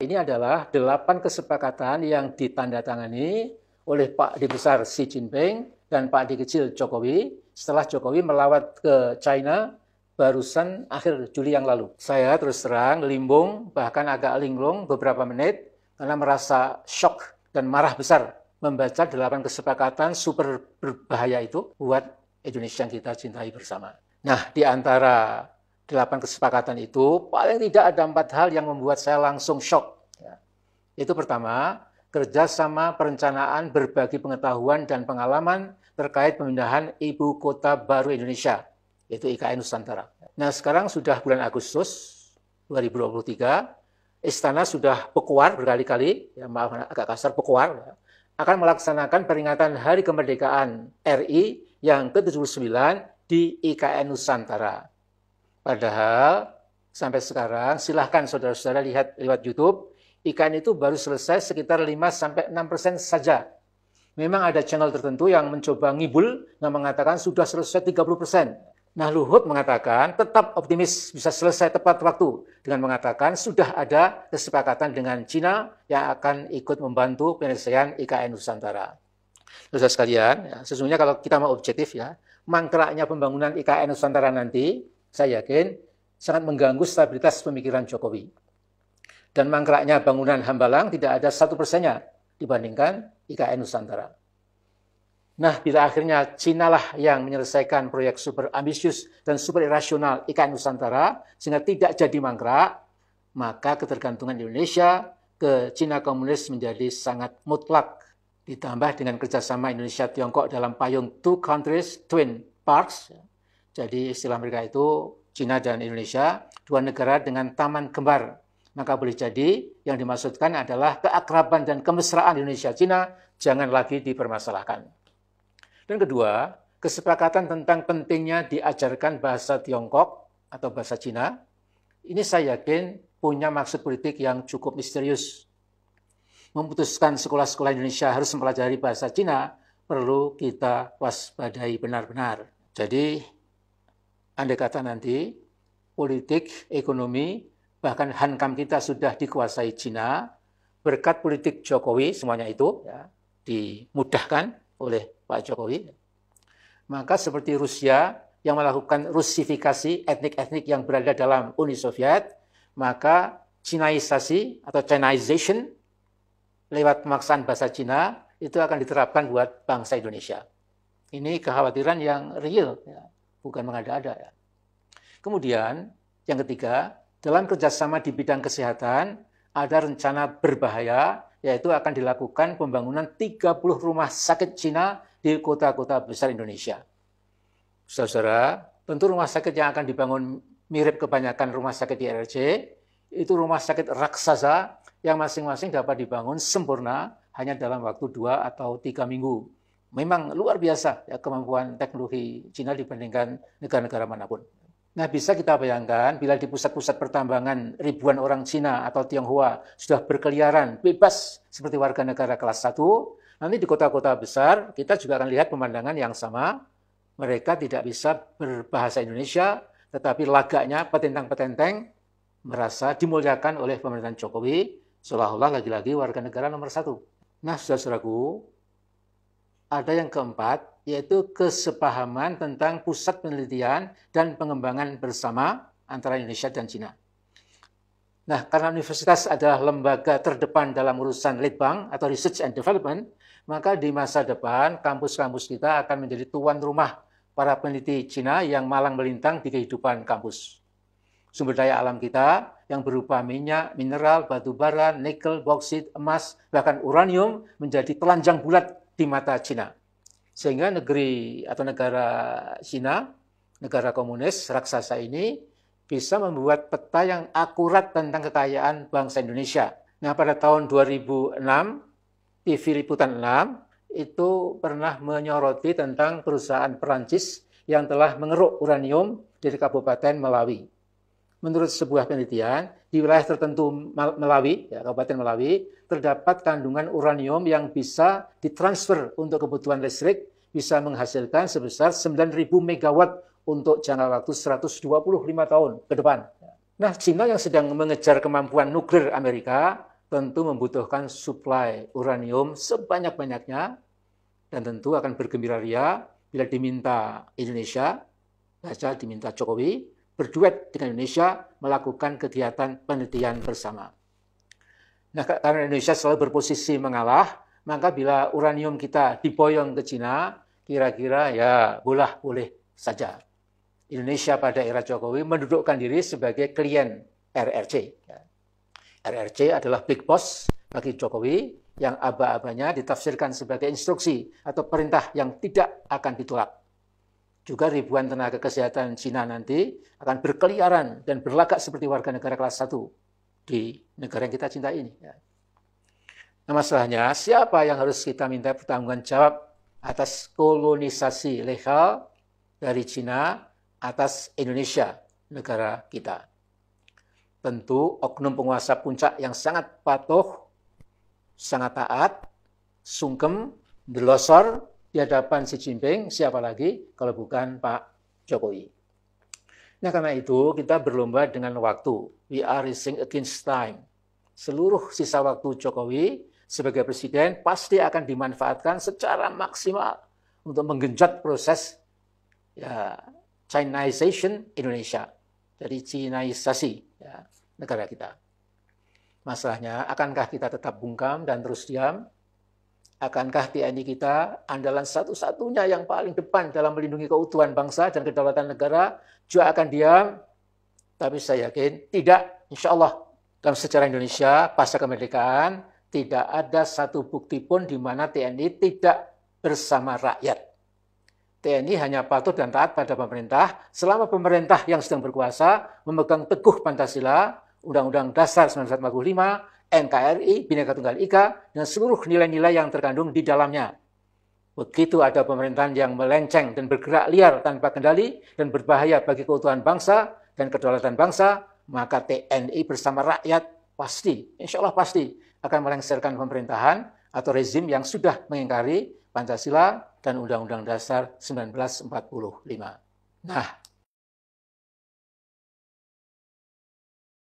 Ini adalah 8 kesepakatan yang ditandatangani oleh Pak D besar Xi Jinping dan Pak D kecil Jokowi setelah Jokowi melawat ke China barusan akhir Juli yang lalu. Saya terus terang limbung, bahkan agak linglung beberapa menit karena merasa shock dan marah besar membaca 8 kesepakatan super berbahaya itu buat Indonesia yang kita cintai bersama. Nah, di antara 8 kesepakatan itu, paling tidak ada 4 hal yang membuat saya langsung shock. Itu pertama, kerjasama perencanaan berbagi pengetahuan dan pengalaman terkait pemindahan ibu kota baru Indonesia, yaitu IKN Nusantara. Nah, sekarang sudah bulan Agustus 2023, Istana sudah pekuar berkali-kali, ya maaf agak kasar, pekuar, akan melaksanakan peringatan Hari Kemerdekaan RI yang ke-79 di IKN Nusantara. Padahal sampai sekarang silahkan saudara-saudara lihat lewat YouTube, IKN itu baru selesai sekitar 5-6% saja. Memang ada channel tertentu yang mencoba ngibul yang mengatakan sudah selesai 30%. Nah, Luhut mengatakan tetap optimis bisa selesai tepat waktu dengan mengatakan sudah ada kesepakatan dengan Cina yang akan ikut membantu penyelesaian IKN Nusantara. Saudara sekalian, ya, sesungguhnya kalau kita mau objektif ya, mangkraknya pembangunan IKN Nusantara nanti saya yakin sangat mengganggu stabilitas pemikiran Jokowi. Dan mangkraknya bangunan Hambalang tidak ada 1%-nya dibandingkan IKN Nusantara. Nah, bila akhirnya Cina lah yang menyelesaikan proyek super ambisius dan super irasional IKN Nusantara sehingga tidak jadi mangkrak, maka ketergantungan Indonesia ke Cina komunis menjadi sangat mutlak. Ditambah dengan kerjasama Indonesia-Tiongkok dalam payung two countries, twin parks. Jadi istilah mereka itu Cina dan Indonesia, dua negara dengan taman kembar. Maka boleh jadi yang dimaksudkan adalah keakraban dan kemesraan Indonesia-Cina jangan lagi dipermasalahkan. Dan kedua, kesepakatan tentang pentingnya diajarkan bahasa Tiongkok atau bahasa Cina, ini saya yakin punya maksud politik yang cukup misterius. Memutuskan sekolah-sekolah Indonesia harus mempelajari bahasa Cina, perlu kita waspadai benar-benar. Jadi, andai kata nanti politik, ekonomi, bahkan hankam kita sudah dikuasai Cina, berkat politik Jokowi semuanya itu ya, dimudahkan oleh Pak Jokowi, maka seperti Rusia yang melakukan rusifikasi etnik-etnik yang berada dalam Uni Soviet, maka Cinaisasi atau Chinization lewat pemaksaan bahasa Cina itu akan diterapkan buat bangsa Indonesia. Ini kekhawatiran yang real, ya, bukan mengada-ada. Ya. Kemudian yang ketiga, dalam kerjasama di bidang kesehatan ada rencana berbahaya, yaitu akan dilakukan pembangunan 30 rumah sakit Cina di kota-kota besar Indonesia. Saudara, tentu rumah sakit yang akan dibangun mirip kebanyakan rumah sakit di RRC, itu rumah sakit raksasa yang masing-masing dapat dibangun sempurna hanya dalam waktu 2 atau 3 minggu. Memang luar biasa ya, kemampuan teknologi Cina dibandingkan negara-negara manapun. Nah, bisa kita bayangkan bila di pusat-pusat pertambangan ribuan orang Cina atau Tionghoa sudah berkeliaran bebas seperti warga negara kelas 1, nanti di kota-kota besar kita juga akan lihat pemandangan yang sama. Mereka tidak bisa berbahasa Indonesia, tetapi lagaknya petentang-petenteng merasa dimuliakan oleh pemerintahan Jokowi, seolah-olah lagi-lagi warga negara nomor 1. Nah, saudara-saudaraku, ada yang keempat, yaitu kesepahaman tentang pusat penelitian dan pengembangan bersama antara Indonesia dan Cina. Nah, karena universitas adalah lembaga terdepan dalam urusan litbang atau research and development, maka di masa depan kampus-kampus kita akan menjadi tuan rumah para peneliti Cina yang malang melintang di kehidupan kampus. Sumber daya alam kita yang berupa minyak, mineral, batu bara, nikel, boksit, emas, bahkan uranium menjadi telanjang bulat di mata Cina. Sehingga negeri atau negara Cina, negara komunis raksasa ini bisa membuat peta yang akurat tentang kekayaan bangsa Indonesia. Nah, pada tahun 2006, TV Liputan 6 itu pernah menyoroti tentang perusahaan Perancis yang telah mengeruk uranium dari Kabupaten Melawi. Menurut sebuah penelitian, di wilayah tertentu Melawi, ya, Kabupaten Melawi, terdapat kandungan uranium yang bisa ditransfer untuk kebutuhan listrik, bisa menghasilkan sebesar 9.000 megawatt untuk jangka waktu 125 tahun ke depan. Nah, Cina yang sedang mengejar kemampuan nuklir Amerika, tentu membutuhkan suplai uranium sebanyak-banyaknya, dan tentu akan bergembira ria bila diminta Indonesia, diminta Jokowi, berduet dengan Indonesia melakukan kegiatan penelitian bersama. Nah, karena Indonesia selalu berposisi mengalah, maka bila uranium kita diboyong ke Cina, kira-kira ya boleh saja. Indonesia pada era Jokowi mendudukkan diri sebagai klien RRC. RRC adalah big boss bagi Jokowi yang aba-abanya ditafsirkan sebagai instruksi atau perintah yang tidak akan ditolak. Juga ribuan tenaga kesehatan Cina nanti akan berkeliaran dan berlagak seperti warga negara kelas 1 di negara yang kita cintai ini. Nah, masalahnya siapa yang harus kita minta pertanggungjawaban jawab atas kolonisasi legal dari Cina atas Indonesia, negara kita? Tentu oknum penguasa puncak yang sangat patuh, sangat taat, sungkem, delosor di hadapan Xi Jinping, siapa lagi kalau bukan Pak Jokowi. Nah, karena itu kita berlomba dengan waktu. We are racing against time. Seluruh sisa waktu Jokowi sebagai presiden pasti akan dimanfaatkan secara maksimal untuk menggenjot proses Chinization Indonesia. Jadi Cinaisasi negara kita. Masalahnya, akankah kita tetap bungkam dan terus diam? Akankah TNI kita, andalan satu-satunya yang paling depan dalam melindungi keutuhan bangsa dan kedaulatan negara, juga akan diam? Tapi saya yakin tidak. Insya Allah, dalam sejarah Indonesia, pasca kemerdekaan, tidak ada satu bukti pun di mana TNI tidak bersama rakyat. TNI hanya patuh dan taat pada pemerintah selama pemerintah yang sedang berkuasa memegang teguh Pancasila, Undang-Undang Dasar 1945, NKRI, Bhinneka Tunggal Ika, dan seluruh nilai-nilai yang terkandung di dalamnya. Begitu ada pemerintahan yang melenceng dan bergerak liar tanpa kendali dan berbahaya bagi keutuhan bangsa dan kedaulatan bangsa, maka TNI bersama rakyat pasti, insya Allah pasti, akan melengsarkan pemerintahan atau rezim yang sudah mengingkari Pancasila dan Undang-Undang Dasar 1945. Nah,